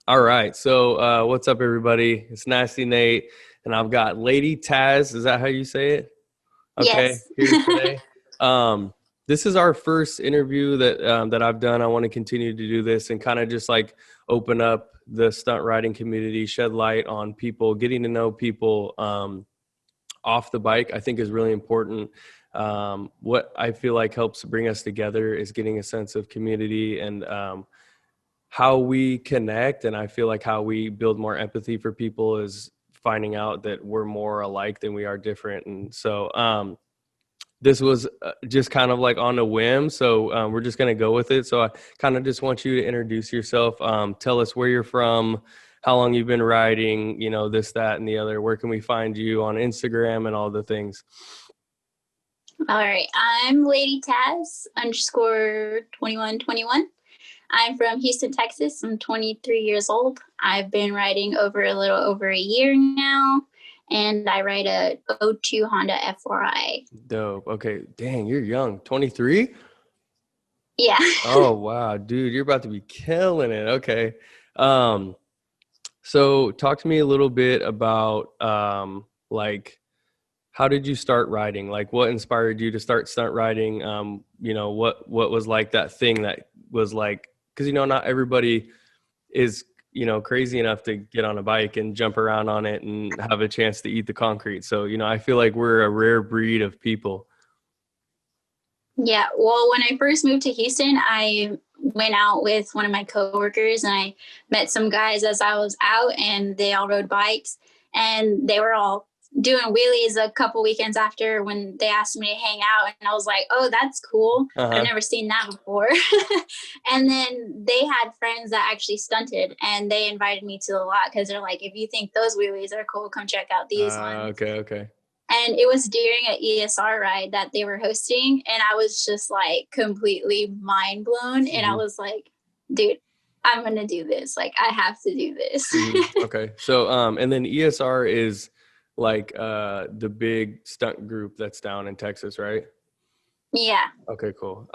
All right. So, what's up, everybody? It's Nasty Nate, and I've got Lady Tazz. Is that how you say it? Okay, Yes. here today. Um, this is our first interview that I've done. I want to continue to do this and kind of just like open up the stunt riding community, shed light on people, getting to know people off the bike. I think is really important. What I feel like helps bring us together is getting a sense of community and how we connect, and I feel like how we build more empathy for people is finding out that we're more alike than we are different. And so this was just kind of like on a whim, so we're just going to go with it. So I kind of just want you to introduce yourself, tell us where you're from, how long you've been riding, this, that, and the other. Where can we find you on Instagram and all the things? All right. I'm Lady Tazz underscore 2121. I'm from Houston, Texas. I'm 23 years old. I've been riding over a little over a year now, and I ride a '02 Honda F4i. Dope. Okay. Dang, you're young. 23? Yeah. Oh, wow, dude, you're about to be killing it. Okay. Um, so talk to me a little bit about like how did you start riding? Like what inspired you to start stunt riding? What was like that thing that was like, because not everybody is crazy enough to get on a bike and jump around on it and have a chance to eat the concrete. So I feel like we're a rare breed of people. Yeah. Well, when I first moved to Houston, I went out with one of my coworkers and I met some guys as I was out, and they all rode bikes, and they were all doing wheelies a couple weekends after when they asked me to hang out. And I was like, oh, that's cool. I've Uh-huh. never seen that before. And then they had friends that actually stunted, and they invited me to the lot because they're like, if you think those wheelies are cool, come check out these ones. Okay. And it was during an ESR ride that they were hosting, and I was just like completely mind blown. And I Hmm. was like, dude, I'm gonna do this. Like, I have to do this. Hmm. Okay. So and then ESR is like the big stunt group that's down in Texas, right? Yeah. Okay, cool.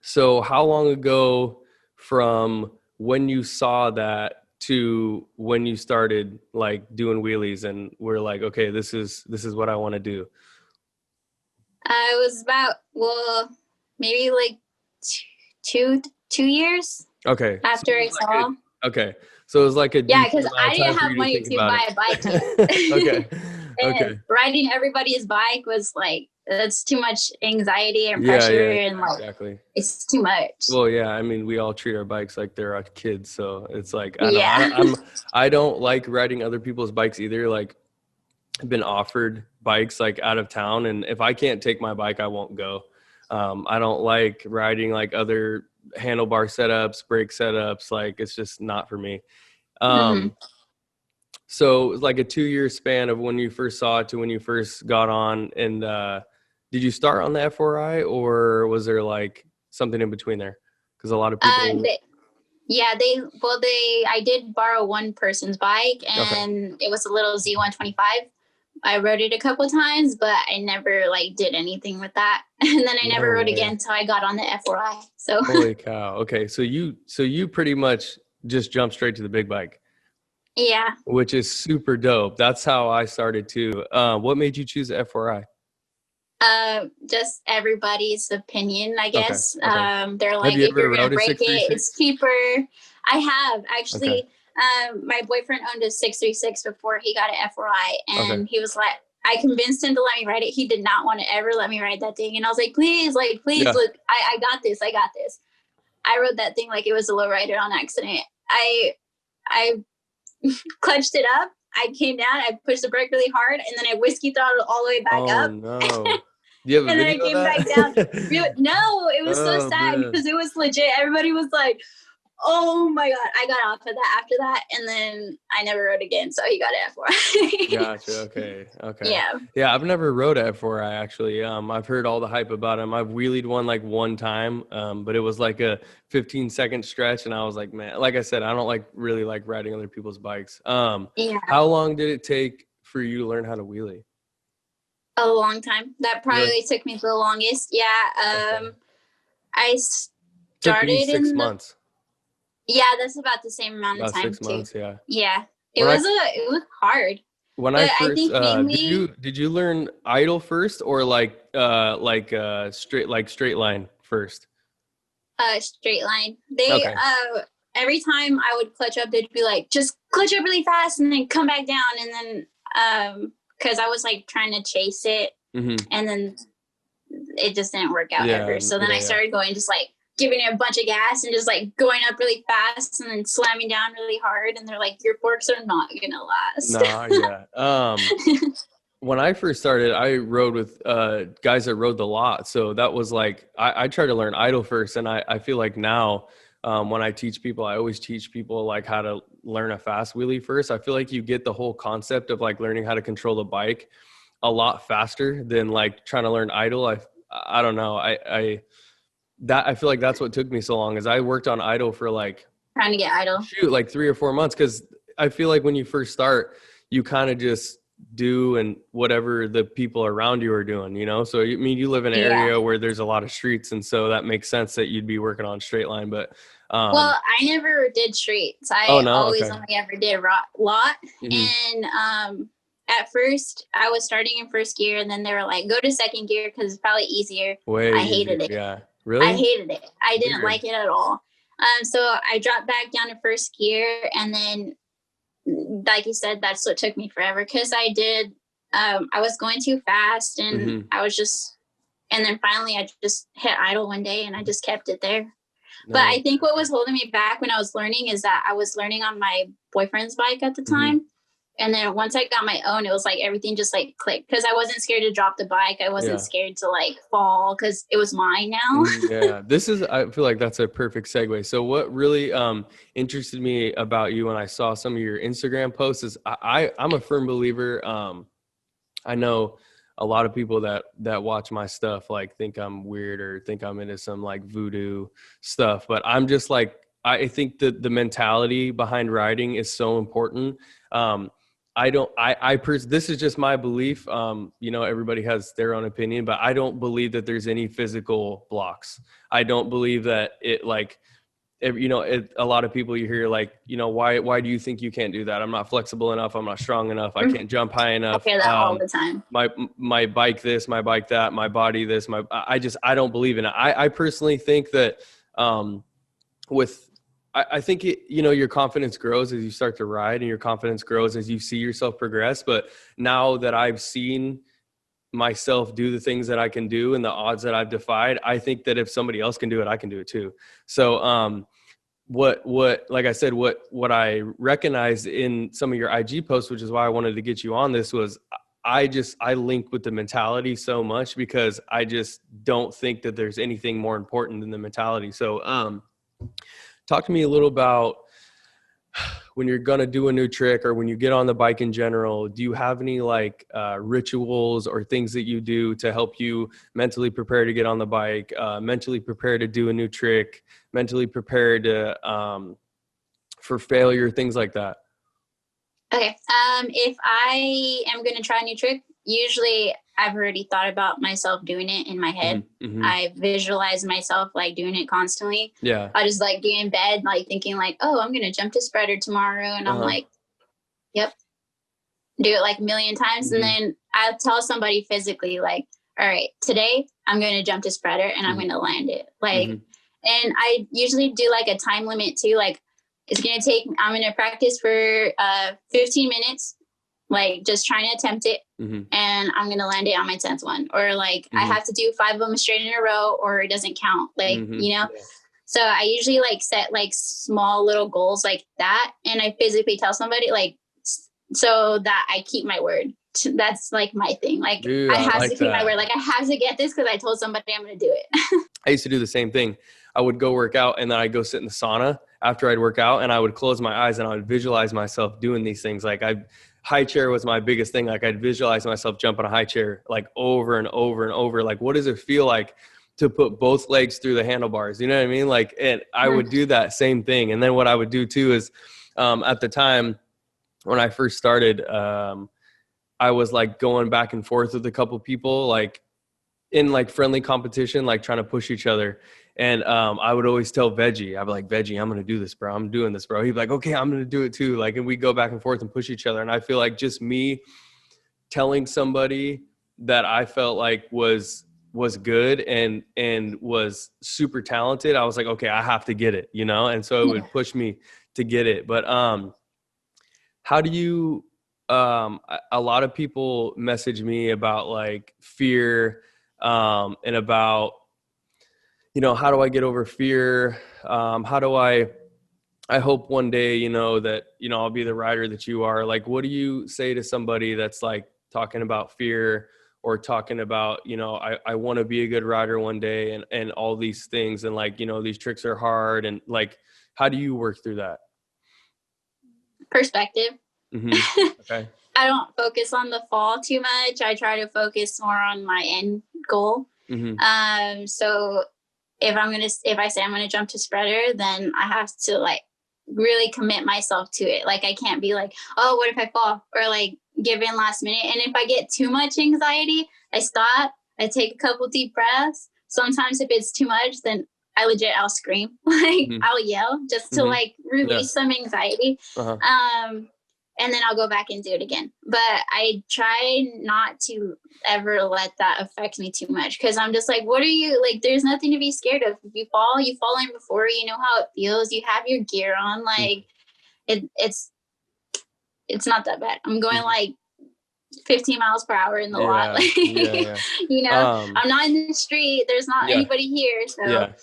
So how long ago from when you saw that to when you started like doing wheelies and we're like, okay, this is what I want to do? I was about, well, maybe like two years Okay. So after it I was like saw. okay. So it was like a Yeah, decent because amount I of didn't time for have you to money think to about buy a bike it. yet. Okay. And Okay. riding everybody's bike was like, that's too much anxiety and Yeah, pressure, yeah, and like, exactly. it's too much. Well, yeah, I mean, we all treat our bikes like they're our kids, so it's like I know Yeah. I don't like riding other people's bikes either. Like I've been offered bikes like out of town, and if I can't take my bike, I won't go. I don't like riding like other handlebar setups, brake setups. Like it's just not for me. Hmm. Um, so it was like a 2 year span of when you first saw it to when you first got on. And did you start on the F4i or was there like something in between there? Because a lot of people. They, yeah, I did borrow one person's bike, Okay. and it was a little Z125. I rode it a couple times, but I never like did anything with that. And then I never No rode way. again until I got on the F4i. So Holy cow. Okay. So you pretty much just jumped straight to the big bike, yeah. which is super dope. That's how I started too. What made you choose the F4i? Just everybody's opinion, I Okay. guess. Okay. They're Have like, you if ever you're gonna rode a break it, it's 636? cheaper. I have Okay. actually. My boyfriend owned a 636 before he got an F4i, Okay. and he was like, I convinced him to let me ride it. He did not want to ever let me ride that thing, and I was like, please, Yeah. look, I got this, I got this. I rode that thing like it was a lowrider on accident. I clutched it up. I came down, I pushed the brake really hard, and then I whiskey throttled all the way back Oh up. no. Do you have a And then I video of came back down. that? No, it was so Oh sad man. because it was legit. Everybody was like, oh my God. I got off of that after that. And then I never rode again. So he got it at 4. Gotcha. Okay. Okay. Yeah. Yeah, I've never rode a F4i actually. I've heard all the hype about him. I've wheelied one like one time, but it was like a 15-second stretch, and I was like, man, like I said, I don't really like riding other people's bikes. Yeah. How long did it take for you to learn how to wheelie? A long time. That Really? probably took me the longest. Yeah. Okay. I Took me started six in the, months. Yeah, that's about the same amount of About time six too. months. Yeah. Yeah, When I it was hard, when I but I first think mainly did you learn idle first or straight line first? straight line. They Okay. every time I would clutch up, they'd be like, just clutch up really fast and then come back down, and then because I was like trying to chase it, Mm-hmm. and then it just didn't work out Yeah. ever. So then Yeah. I Yeah. started going just like giving it a bunch of gas and just like going up really fast and then slamming down really hard. And they're like, your forks are not gonna last. Nah. Yeah. When I first started, I rode with guys that rode the lot. So that was like, I tried to learn idle first. And I feel like now when I teach people, I always teach people like how to learn a fast wheelie first. I feel like you get the whole concept of like learning how to control the bike a lot faster than like trying to learn idle. I don't know. I feel like that's what took me so long is I worked on idle for like, Trying to get idle. shoot, like 3 or 4 months. Cause I feel like when you first start, you kind of just do and whatever the people around you are doing, you know? So I mean, you live in an Yeah. area where there's a lot of streets. And so that makes sense that you'd be working on straight line, but, Well, I never did streets. oh I no. always Okay. only ever did lot. Hmm. And at first, I was starting in first gear, and then they were like, go to second gear because it's probably easier. Way I easier. hated it. Yeah. I Really? hated it. I didn't Weird. like it at all. So I dropped back down to first gear, and then, like you said, that's what took me forever because I was going too fast, and Hmm. and then finally I just hit idle one day, and I just kept it there. But No. I think what was holding me back when I was learning is that I was learning on my boyfriend's bike at the Hmm. time. And then once I got my own, it was like everything just like clicked because I wasn't scared to drop the bike. I wasn't Yeah. scared to like fall because it was mine now. Yeah, I feel like that's a perfect segue. So what really interested me about you when I saw some of your Instagram posts is I'm a firm believer. I know a lot of people that watch my stuff like think I'm weird or think I'm into some like voodoo stuff, but I'm just like I think that the mentality behind riding is so important. I don't this is just my belief. You know, everybody has their own opinion, but I don't believe that there's any physical blocks. I don't believe that it like you know, a lot of people you hear like, you know, why do you think you can't do that? I'm not flexible enough. I'm not strong enough. I can't jump high I enough. hear that all the time. My bike this, my bike that, my body this, I don't believe in it. I personally think that with I think you know, your confidence grows as you start to ride, and your confidence grows as you see yourself progress. But now that I've seen myself do the things that I can do and the odds that I've defied, I think that if somebody else can do it, I can do it too. So what like I said, what I recognized in some of your IG posts, which is why I wanted to get you on this, was I link with the mentality so much because I just don't think that there's anything more important than the mentality. So talk to me a little about when you're going to do a new trick or when you get on the bike in general. Do you have any like rituals or things that you do to help you mentally prepare to get on the bike, mentally prepare to do a new trick, mentally prepare to for failure, things like that? Okay. If I am going to try a new trick, usually I've already thought about myself doing it in my head. Mm-hmm, mm-hmm. I visualize myself like doing it constantly. Yeah. I just like get in bed, like thinking like, oh, I'm going to jump to spreader tomorrow. And I'm like, yep, do it like a million times. Mm-hmm. And then I'll tell somebody physically like, all right, today I'm going to jump to spreader and I'm going to land it. Like, and I usually do like a time limit too. Like, I'm going to practice for 15 minutes, like just trying to attempt it. And I'm going to land it on my 10th one. Or like I have to do 5 of them straight in a row or it doesn't count. Like, you know? Yeah. So I usually like set like small little goals like that. And I physically tell somebody like, so that I keep my word. That's like my thing. Like, dude, I have to keep my word. Like I have to get this because I told somebody I'm going to do it. I used to do the same thing. I would go work out and then I'd go sit in the sauna after I'd work out, and I would close my eyes and I would visualize myself doing these things. Like high chair was my biggest thing. Like I'd visualize myself jumping a high chair like over and over and over. Like, what does it feel like to put both legs through the handlebars? You know what I mean? Like, and I would do that same thing. And then what I would do too is at the time when I first started, I was like going back and forth with a couple people, like in like friendly competition, like trying to push each other. And I would always tell Veggie, I'd be like, Veggie, I'm going to do this, bro. I'm doing this, bro. He'd be like, okay, I'm going to do it too. Like, and we go back and forth and push each other. And I feel like just me telling somebody that I felt like was good and was super talented, I was like, okay, I have to get it, you know? And so it would push me to get it. But how do you, a lot of people message me about like fear and about, you know, how do I get over fear? How do I hope one day, you know, that, you know, I'll be the rider that you are. Like, what do you say to somebody that's like talking about fear or talking about, you know, I want to be a good rider one day and all these things. And like, you know, these tricks are hard. And like, how do you work through that? Perspective. Mm-hmm. Okay. I don't focus on the fall too much. I try to focus more on my end goal. Mm-hmm. So if I say I'm gonna jump to spreader, then I have to like really commit myself to it. Like I can't be like, oh, what if I fall, or like give in last minute. And if I get too much anxiety, I stop. I take a couple deep breaths. Sometimes if it's too much, then I'll scream. Like I'll yell just to like release some anxiety. And then I'll go back and do it again. But I try not to ever let that affect me too much, because I'm just like, what are you, like, there's nothing to be scared of. If you fall in before, you know how it feels. You have your gear on. Like, it's not that bad. I'm going like 15 miles per hour in the lot. Like, you know, I'm not in the street. There's not anybody here. So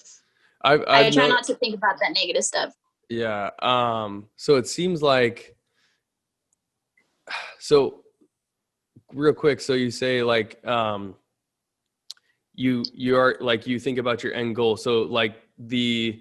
I try not to think about that negative stuff. Yeah. So it seems like, so real quick. So you say like, you are like, you think about your end goal. So like the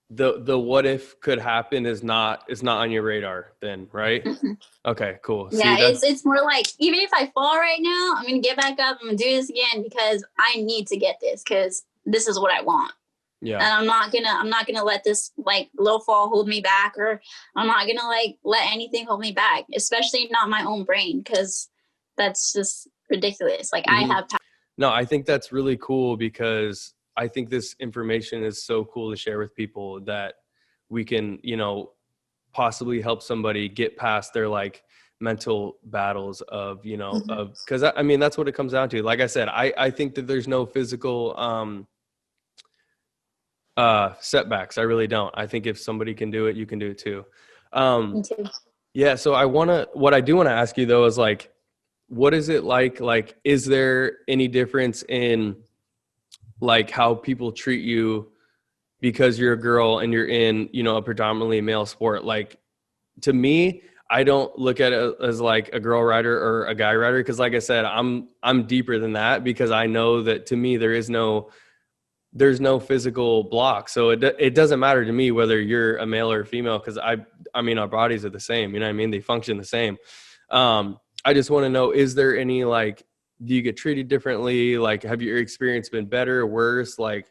what if could happen is not on your radar then, right? Mm-hmm. Okay, cool. Yeah. It's more like, even if I fall right now, I'm going to get back up. I'm going to do this again because I need to get this, because this is what I want. Yeah. And I'm not gonna let this like low fall hold me back, or I'm not gonna like let anything hold me back, especially not my own brain, because that's just ridiculous. Like I have power. No, I think that's really cool, because I think this information is so cool to share with people, that we can, you know, possibly help somebody get past their like mental battles of, you know, of, because I mean, that's what it comes down to. Like I said, I think that there's no physical setbacks. I really don't. I think if somebody can do it, you can do it too. Me too. Yeah. So what I do want to ask you though is like, what is it like, is there any difference in like how people treat you because you're a girl and you're in, you know, a predominantly male sport? Like, to me, I don't look at it as like a girl rider or a guy rider. Cause like I said, I'm deeper than that, because I know that to me, there's no physical block. So it doesn't matter to me whether you're a male or a female, because I mean, our bodies are the same, you know what I mean? They function the same. I just want to know, is there any, like, do you get treated differently? Like, have your experience been better or worse? Like,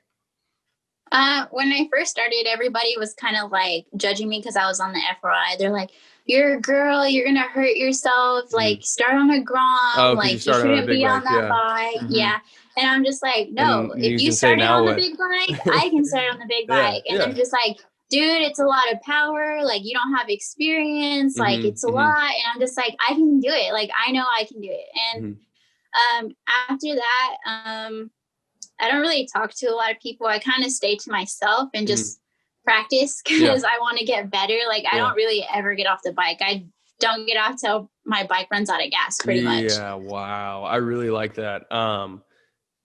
when I first started, everybody was kind of like judging me because I was on the FRI. They're like, you're a girl, you're going to hurt yourself. Like, start on a Grom. Like, you shouldn't be on that bike. Yeah. And I'm just like, no, if you started on the big bike, I can start on the big bike. And they're just like, dude, it's a lot of power. Like, you don't have experience. Like, it's a lot. And I'm just like, I can do it. Like, I know I can do it. And after that, I don't really talk to a lot of people. I kind of stay to myself and just practice, because I want to get better. Like, I don't really ever get off the bike. I don't get off till my bike runs out of gas, pretty much. Yeah. Wow. I really like that.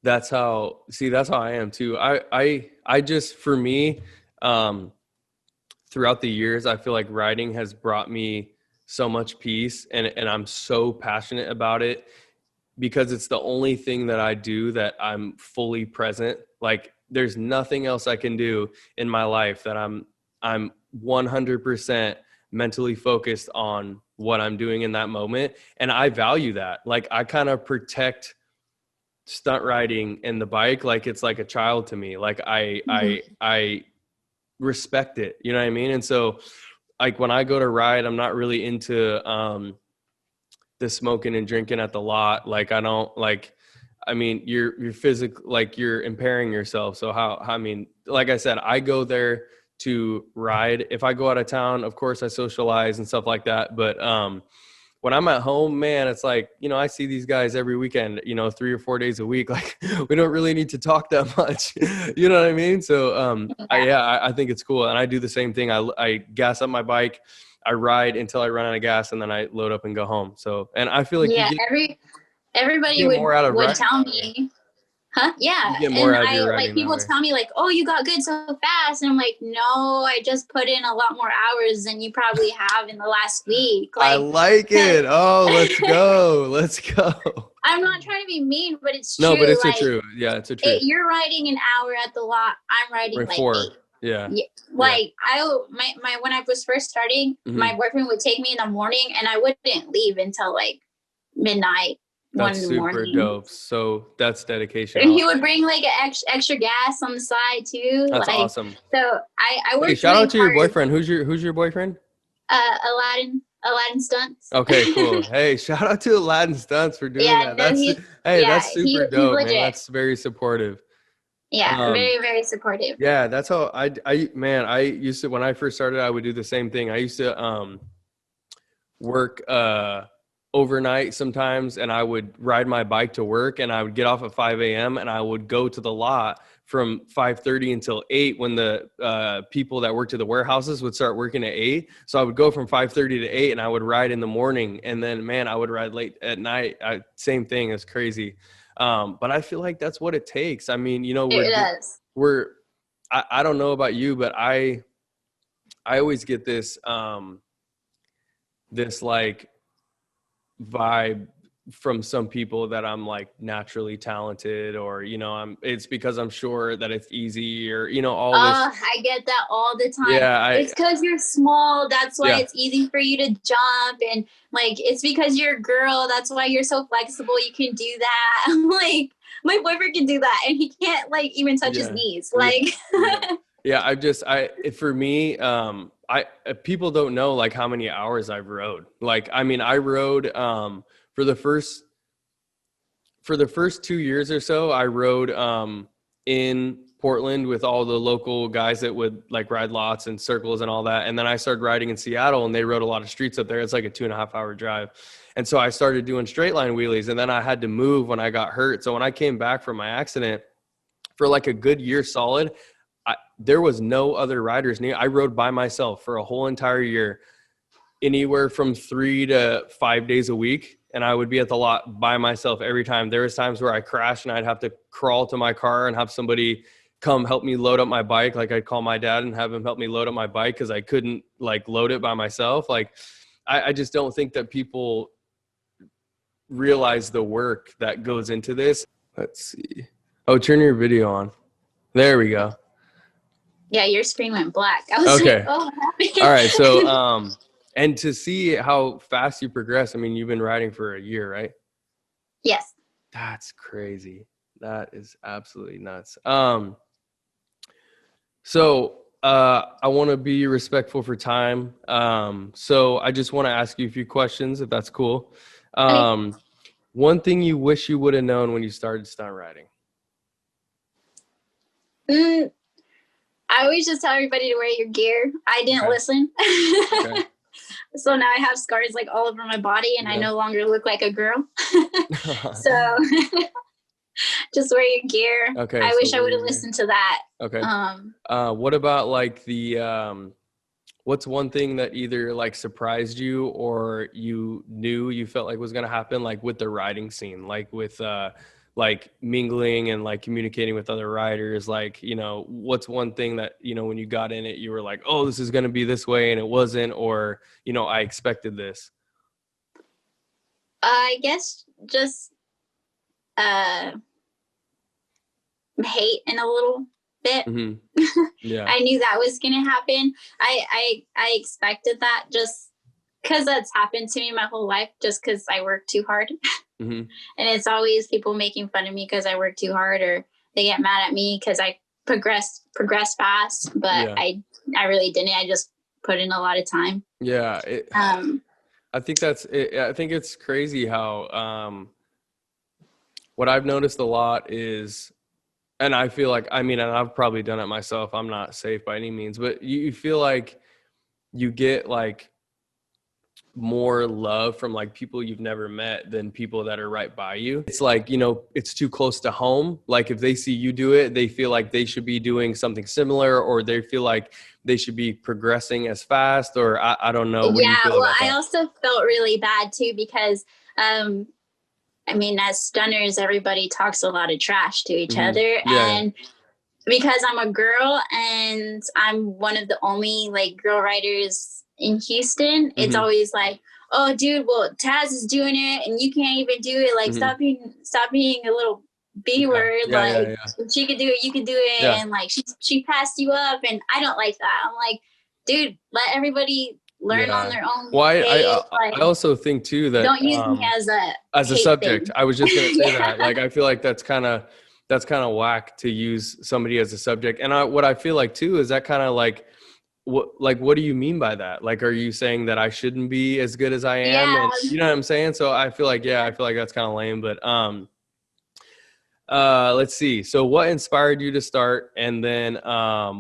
That's how I am too. I just, for me, throughout the years, I feel like riding has brought me so much peace, and I'm so passionate about it, because it's the only thing that I do that I'm fully present. Like, there's nothing else I can do in my life that I'm 100% mentally focused on what I'm doing in that moment. And I value that. Like, I kind of protect stunt riding and the bike like it's like a child to me. Like, I respect it, you know what I mean? And so, like, when I go to ride, I'm not really into the smoking and drinking at the lot. Like, I don't like, I mean, you're physical, like you're impairing yourself. So I mean, like I said, I go there to ride. If I go out of town, of course I socialize and stuff like that. But when I'm at home, man, it's like, you know, I see these guys every weekend, you know, 3 or 4 days a week. Like we don't really need to talk that much. You know what I mean? So I think it's cool. And I do the same thing. I gas up my bike, I ride until I run out of gas, and then I load up and go home. So, and I feel like Yeah, you everybody get more out of would riding tell that way. me, huh? Yeah. You get more And out of I your like riding that people way. tell me like, oh, you got good so fast. And I'm like, no, I just put in a lot more hours than you probably have in the last week. I Like, like it. Oh, let's go. Let's go. I'm not trying to be mean, but it's No, but true. it's a Like, true. Yeah, it's a truth. you're riding an hour at the lot. I'm riding Right, like 4. 8. Yeah. Yeah, Yeah. like my when I was first starting, my Mhm. boyfriend would take me in the morning, and I wouldn't leave until like midnight, 1 That's in the super morning. dope. So that's dedication. I And like he would it. bring like an extra gas on the side too. That's Like, awesome. so I Hey, worked shout really out to your hard. boyfriend. Who's your boyfriend? Aladdin stunts. Okay, cool. Hey, shout out to Aladdin Stunts for doing Yeah, that. no, Hey, that's super he's dope, man. legit. That's very supportive. Yeah, Um, very, very supportive. yeah, that's how man, I used to, when I first started, I would do the same thing. I used to work overnight sometimes, and I would ride my bike to work, and I would get off at 5 a.m. and I would go to the lot from 5:30 until 8 when the people that worked at the warehouses would start working at 8. So I would go from 5:30 to 8, and I would ride in the morning, and then man, I would ride late at night. Same thing. It's crazy. But I feel like that's what it takes. I mean, you know, It does. I don't know about you, but I always get this this like vibe from some people that I'm like naturally talented, or you know, it's because I'm sure that it's easy, or you know, all this. I get that all the time. Yeah, It's because you're small. That's why yeah, it's easy for you to jump. And like, it's because you're a girl. That's why you're so flexible. You can do that. I'm like, my boyfriend can do that. And he can't like even touch his yeah, knees. yeah, Like, yeah. Yeah, for me, people don't know like how many hours I've rode. Like, I mean, I rode for the first 2 years or so, I rode in Portland with all the local guys that would like ride lots and circles and all that. And then I started riding in Seattle, and they rode a lot of streets up there. It's like a 2.5 hour drive. And so I started doing straight line wheelies, and then I had to move when I got hurt. So when I came back from my accident, for like a good year solid, there was no other riders near. I rode by myself for a whole entire year, anywhere from 3 to 5 days a week. And I would be at the lot by myself every time. There was times where I crashed and I'd have to crawl to my car and have somebody come help me load up my bike. Like I'd call my dad and have him help me load up my bike because I couldn't like load it by myself. Like I just don't think that people realize the work that goes into this. Let's see. Oh, turn your video on. There we go. yeah, your screen went black. I was Okay. like, oh, what happened? All right. So, and to see how fast you progress, I mean, you've been riding for a year, right? Yes. That's crazy. That is absolutely nuts. So I want to be respectful for time. So I just want to ask you a few questions, if that's cool. Okay. One thing you wish you would have known when you started stunt riding? I always just tell everybody to wear your gear. I didn't listen. Okay. So now I have scars like all over my body, and I no longer look like a girl. So just wear your gear. Okay. I So wish I would have listened to that. Okay. What about like what's one thing that either like surprised you or you knew you felt like was going to happen, like with the riding scene, like with like mingling and like communicating with other riders? Like, you know, what's one thing that, you know, when you got in it, you were like, oh, this is going to be this way, and it wasn't, or, you know, I expected this? I guess just hate in a little bit. Mm-hmm. Yeah. I knew that was going to happen. I expected that just because that's happened to me my whole life, just because I work too hard. Mm-hmm. And it's always people making fun of me because I work too hard, or they get mad at me because I progress fast. But Yeah. I really didn't. I just put in a lot of time. Yeah. I think I think it's crazy how what I've noticed a lot is, and I feel like, I mean, and I've probably done it myself, I'm not safe by any means, but you feel like you get like more love from like people you've never met than people that are right by you. It's like, you know, it's too close to home. Like if they see you do it, they feel like they should be doing something similar, or they feel like they should be progressing as fast, or I don't know. What do you Yeah, feel well, about I that? also felt really bad too because I mean, as stunners, everybody talks a lot of trash to each Mm-hmm. other. Yeah. And because I'm a girl and I'm one of the only like girl riders in Houston, it's Mm-hmm. always like, oh dude, well Taz is doing it and you can't even do it. Like Mm-hmm. stop being a little B Yeah. word. Yeah. Yeah. Like Yeah. if she could do it, you could do it. Yeah. And like she passed you up and I don't like that. I'm like, dude, let everybody learn on Yeah. their own Well, pace. I Like also think too that don't use me as a hate subject, thing. I was just gonna say that. Yeah. Like I feel like that's kind of whack to use somebody as a subject. And what I feel like too is that kind of what do you mean by that? Like, are you saying that I shouldn't be as good as I am? Yeah. And you know what I'm saying? So I feel like, yeah, I feel like that's kind of lame. But let's see. So what inspired you to start, and then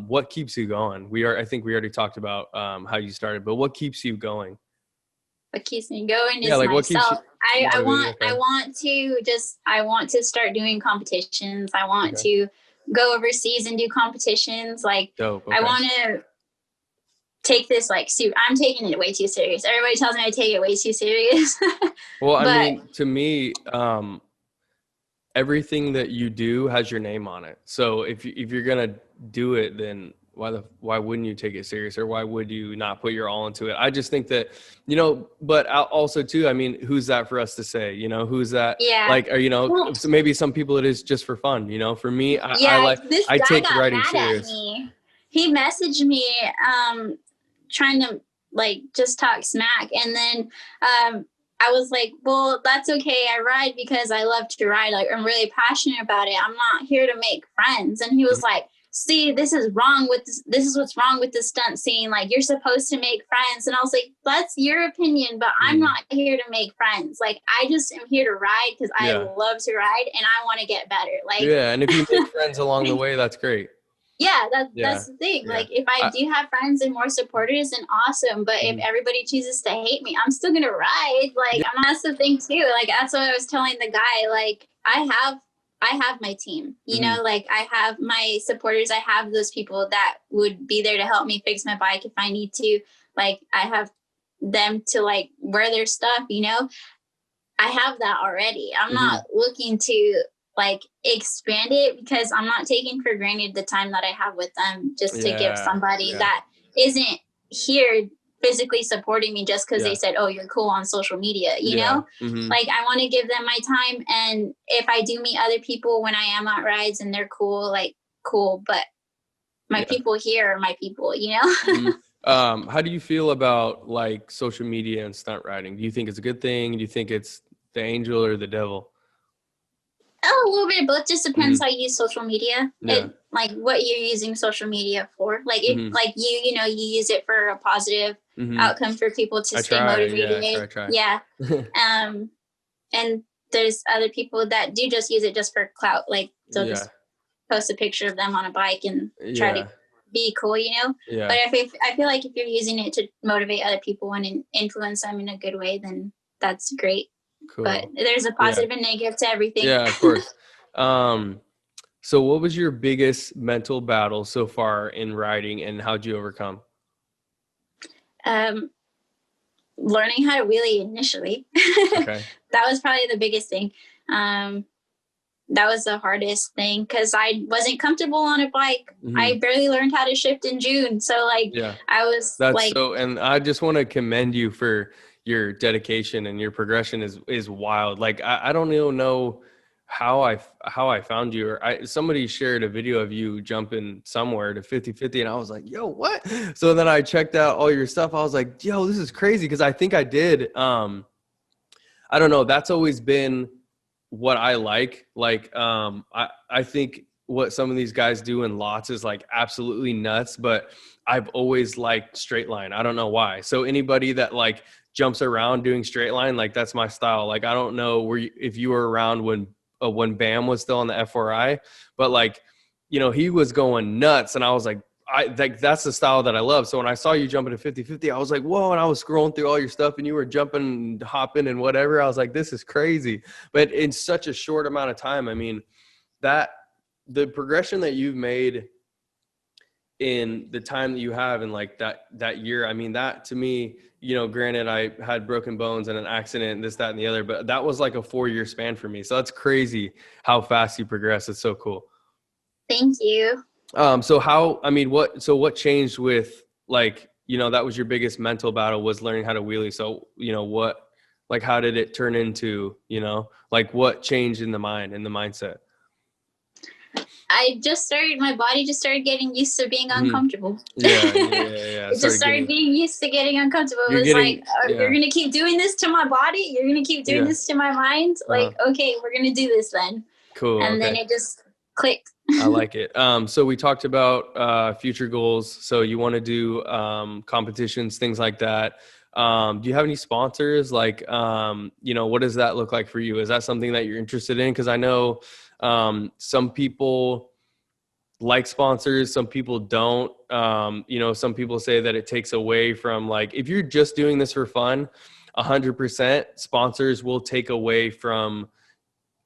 what keeps you going? I think we already talked about how you started, but what keeps you going? What keeps me going Yeah, is like what keeps you myself. I motivated? want Okay. I want to start doing competitions. I want Okay. to go overseas and do competitions. Like Dope. I Okay. want to take this like I'm taking it way too serious. Everybody tells me I take it way too serious. Well, I But mean, to me, everything that you do has your name on it. So if you're gonna do it, then why wouldn't you take it serious, or why would you not put your all into it? I just think that, you know, but also too, I mean, who's that for us to say? You know, who's that? yeah. Like, or you know, Well, so maybe some people it is just for fun. You know, for me, yeah, this I guy take got writing mad at serious. me. He messaged me trying to like just talk smack, and then I was like, well, that's okay. I ride because I love to ride. Like I'm really passionate about it. I'm not here to make friends. And he was Mhm. like, see, this is wrong with this is what's wrong with the stunt scene. Like you're supposed to make friends. And I was like, that's your opinion, but I'm Mhm. not here to make friends. Like I just am here to ride because I Yeah, love to ride and I want to get better. Like yeah, and if you make friends along the way, that's great. yeah, Yeah, that's the thing. yeah. Like if I I, do have friends and more supporters, then awesome. But if mhm. everybody chooses to hate me, I'm still gonna ride. Like that's the thing too. Like that's what I was telling the guy. Like I have my team. You Mhm. know, like I have my supporters. I have those people that would be there to help me fix my bike if I need to. Like I have them to like wear their stuff, you know. I have that already. I'm not Mhm. looking to like expand it because I'm not taking for granted the time that I have with them just to give Yeah, somebody yeah, that isn't here physically supporting me just because they yeah, said, oh, you're cool on social media, you yeah. know? Mhm. Like I want to give them my time. And if I do meet other people when I am at rides and they're cool, like cool. But my Yeah. people here are my people, you know? Mhm. How do you feel about like social media and stunt riding? Do you think it's a good thing? Do you think it's the angel or the devil? Oh, a little bit of both. Just depends Mhm. how you use social media. Yeah. It like what you're using social media for. Like if Mhm. like you know, you use it for a positive Mhm. outcome for people to I stay try. Yeah, motivated. I try. Yeah. Um and there's other people that do just use it just for clout. Like they'll Yeah. just post a picture of them on a bike and try to Yeah. be cool, you know? But Yeah. if I feel like if you're using it to motivate other people and influence them in a good way, then that's great. But Cool. there's a Yeah. positive and negative to everything. Yeah, of course. Um, so what was your biggest mental battle so far in riding, and how'd you overcome? um learning how to wheelie initially. Okay. That was probably the biggest thing. Um, that was the hardest thing because I wasn't comfortable on a bike. Mhm. I barely learned how to shift in June. So, like, Yeah. I was That's like, so, and I just want to commend you for your dedication, and your progression is wild. Like I don't even know how I found you, or somebody shared a video of you jumping somewhere to 50/50, and I was like, yo, what? So then I checked out all your stuff. I was like, yo, this is crazy, because I think I did. I don't know. That's always been what I like. Like, I think what some of these guys do in lots is like absolutely nuts, but I've always liked straight line. I don't know why. So anybody that like jumps around doing straight line, like that's my style. Like, I don't know if you were around when when Bam was still on the F4I, but like, you know, he was going nuts, and I was like, that's the style that I love. So when I saw you jumping to 50-50, I was like, whoa. And I was scrolling through all your stuff and you were jumping and hopping and whatever. I was like, this is crazy. But in such a short amount of time, I mean, that the progression that you've made in the time that you have in like that year, I mean, that to me, you know, granted I had broken bones and an accident and this, that, and the other, but that was like a 4-year span for me. So that's crazy how fast you progress. It's so cool. Thank you. So what changed with, like, you know, that was your biggest mental battle, was learning how to wheelie. So, you know, how did it turn into, you know, like what changed in the mindset? My body just started getting used to being uncomfortable. Yeah. It just started being used to getting uncomfortable. It was like, you're going to keep doing this to my body? You're going to keep doing this to my mind? Like, okay, we're going to do this then. Cool. And then it just clicked. I like it. So we talked about future goals. So you want to do competitions, things like that. Do you have any sponsors? Like, you know, what does that look like for you? Is that something that you're interested in? Because I know some people like sponsors, some people don't. You know, some people say that it takes away from, like, if you're just doing this for fun, 100% sponsors will take away from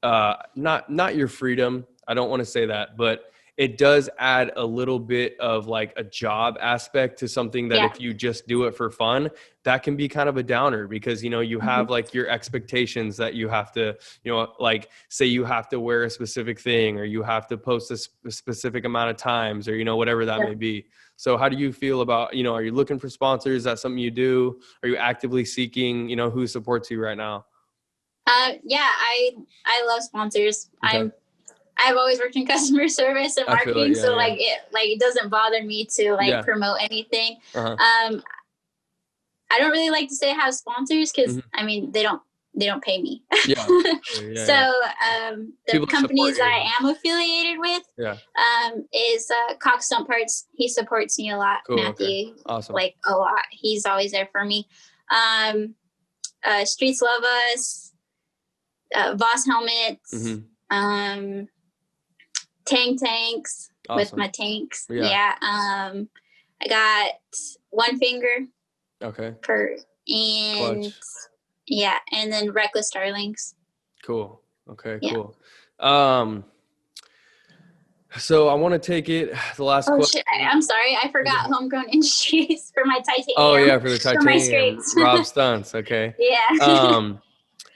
not your freedom. I don't want to say that, but it does add a little bit of like a job aspect to something that if you just do it for fun, that can be kind of a downer, because, you know, you have like your expectations that you have to, you know, like say you have to wear a specific thing, or you have to post a specific amount of times, or, you know, whatever that may be. So how do you feel about, you know, are you looking for sponsors? Is that something you do? Are you actively seeking, you know, who supports you right now? I love sponsors. Okay. I've always worked in customer service and marketing, so it doesn't bother me to like promote anything. I don't really like to say I have sponsors, because I mean they don't pay me. The people companies I am affiliated with is Cox Stunt Parts. He supports me a lot. Cool, Matthew, awesome, like a lot. He's always there for me. Streets Love Us, Voss Helmets, Tanks with my tanks. I got One Finger. Okay. And Clutch. And then Reckless Starlings. Cool. Okay, cool. So I want to take it the last question. I'm sorry, I forgot Homegrown Industries for my titanium. Oh yeah, for the titanium. For Rob Stunts. Okay.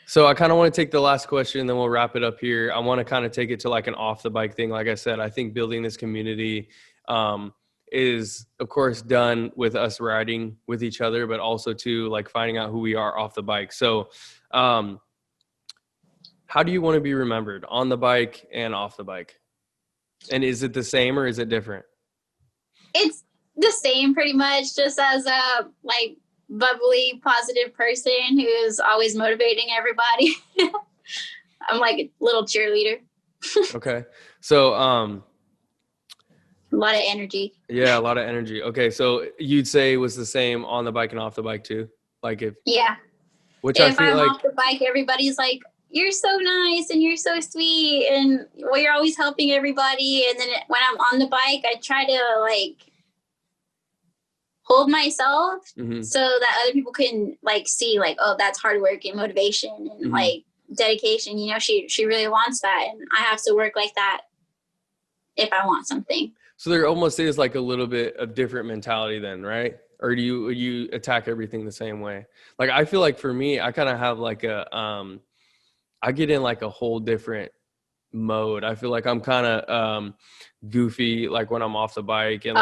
So I kind of want to take the last question, and then we'll wrap it up here. I want to kind of take it to like an off the bike thing. Like I said, I think building this community is, of course, done with us riding with each other, but also too like finding out who we are off the bike. So how do you want to be remembered on the bike and off the bike? And is it the same or is it different? It's the same pretty much, just as a like bubbly, positive person who's always motivating everybody. I'm like a little cheerleader. Okay. So a lot of energy. Yeah, a lot of energy. Okay, so you'd say it was the same on the bike and off the bike too? Like if if I'm off the bike, everybody's like, you're so nice and you're so sweet, and well, you're always helping everybody. And then when I'm on the bike, I try to like hold myself so that other people can like see like, oh, that's hard work and motivation and like dedication. You know, she really wants that, and I have to work like that if I want something. So there almost is like a little bit of different mentality then, right? Or do you attack everything the same way? Like I feel like for me, I kind of have like I get in like a whole different mode. I feel like I'm kind of goofy, like when I'm off the bike and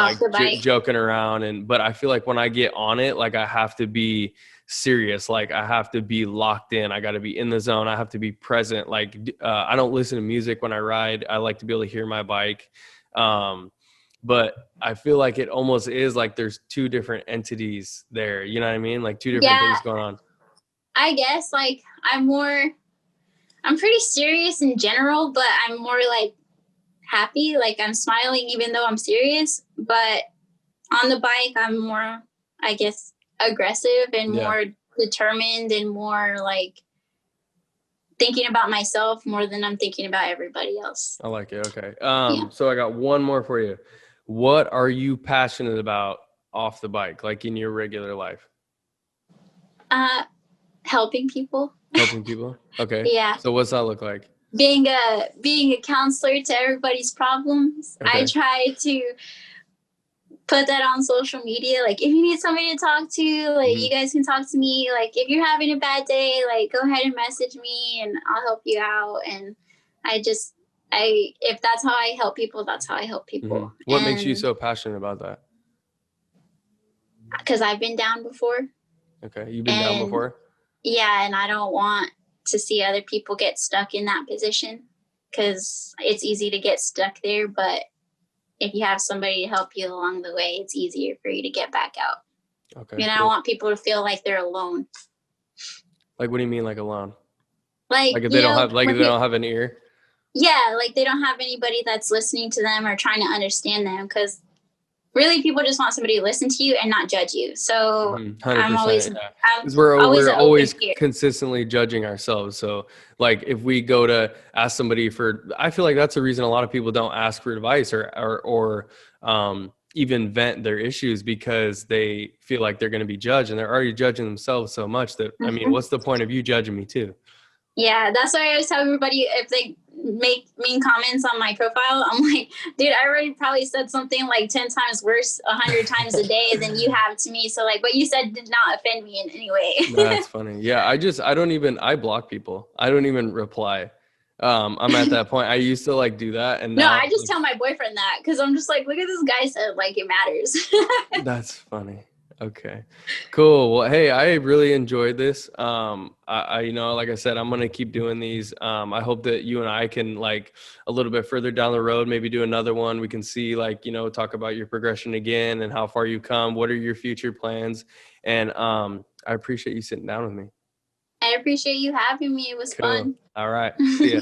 joking around, but I feel like when I get on it, like I have to be serious. Like I have to be locked in. I got to be in the zone. I have to be present. Like I don't listen to music when I ride. I like to be able to hear my bike. But I feel like it almost is like there's two different entities there. You know what I mean? Like two different things going on. I guess like I'm pretty serious in general, but I'm more like happy. Like I'm smiling even though I'm serious. But on the bike, I'm more, I guess, aggressive and more determined and more like thinking about myself more than I'm thinking about everybody else. I like it. Okay. Yeah. So I got one more for you. What are you passionate about off the bike, like in your regular life? Helping people. Helping people. Okay. Yeah. So what's that look like? Being a counselor to everybody's problems. Okay. I try to put that on social media. Like, if you need somebody to talk to, like, you guys can talk to me. Like, if you're having a bad day, like, go ahead and message me and I'll help you out. And if that's how I help people, that's how I help people. What makes you so passionate about that? Because I've been down before. Okay. You've been down before? Yeah. And I don't want to see other people get stuck in that position, because it's easy to get stuck there. But if you have somebody to help you along the way, it's easier for you to get back out. Okay. And I don't want people to feel like they're alone. Like, what do you mean, like alone? Like if they don't have, like, if they don't have an ear? Yeah, like they don't have anybody that's listening to them or trying to understand them, because really people just want somebody to listen to you and not judge you. So 100%, I'm always, because we're always consistently judging ourselves. So like if we go to ask somebody for, I feel like that's the reason a lot of people don't ask for advice or even vent their issues, because they feel like they're going to be judged, and they're already judging themselves so much that, I mean, what's the point of you judging me too? Yeah, that's why I always tell everybody, if they make mean comments on my profile, I'm like, dude, I already probably said something like 10 times worse 100 times a day than you have to me. So like what you said did not offend me in any way. That's funny. Yeah, I block people. I don't even reply. I'm at that point. I used to like do that, and now I just tell my boyfriend that, because I'm just like, look at this guy said, like, it matters. That's funny. Okay, cool. Well, hey, I really enjoyed this. I like I said, I'm going to keep doing these. I hope that you and I can, like, a little bit further down the road, maybe do another one. We can see, like, talk about your progression again and how far you come. What are your future plans? And I appreciate you sitting down with me. I appreciate you having me. It was fun. All right. See ya.